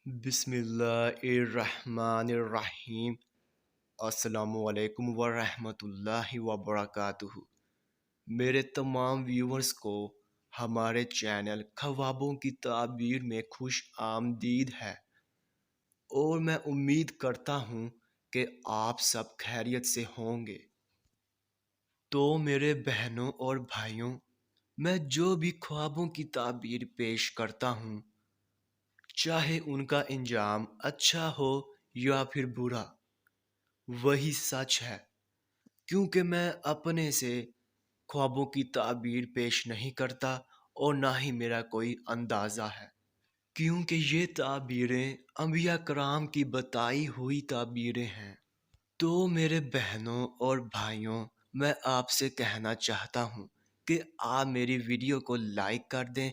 बिस्मिल्लाहिर्रहमानिर्रहीम। अस्सलामुअलैकुम वरहमतुल्लाहि वबरकातुहू। मेरे तमाम व्यूवर्स को हमारे चैनल ख्वाबों की ताबीर में खुश आमदीद है और मैं उम्मीद करता हूँ कि आप सब खैरियत से होंगे। तो मेरे बहनों और भाइयों, मैं जो भी ख्वाबों की ताबीर पेश करता हूँ, चाहे उनका इंजाम अच्छा हो या फिर बुरा, वही सच है। क्योंकि मैं अपने से ख्वाबों की ताबीर पेश नहीं करता और ना ही मेरा कोई अंदाज़ा है, क्योंकि ये ताबीरें अंबिया कराम की बताई हुई ताबीरें हैं। तो मेरे बहनों और भाइयों, मैं आपसे कहना चाहता हूँ कि आप मेरी वीडियो को लाइक कर दें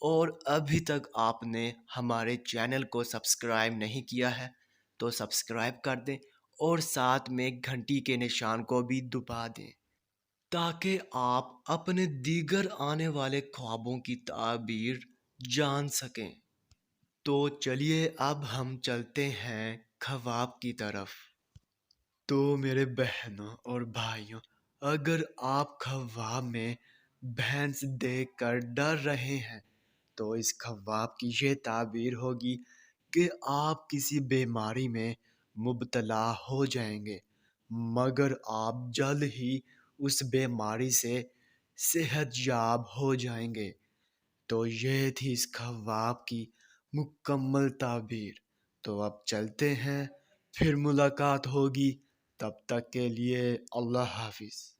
और अभी तक आपने हमारे चैनल को सब्सक्राइब नहीं किया है तो सब्सक्राइब कर दें और साथ में घंटी के निशान को भी दबा दें, ताकि आप अपने दीगर आने वाले ख्वाबों की ताबीर जान सकें। तो चलिए अब हम चलते हैं ख्वाब की तरफ। तो मेरे बहनों और भाइयों, अगर आप ख्वाब में भैंस देख कर डर रहे हैं तो इस ख्वाब की ये ताबीर होगी कि आप किसी बीमारी में मुब्तला हो जाएंगे, मगर आप जल्द ही उस बीमारी से सेहत याब हो जाएंगे। तो ये थी इस ख्वाब की मुकम्मल ताबीर। तो अब चलते हैं, फिर मुलाकात होगी। तब तक के लिए अल्लाह हाफिज़।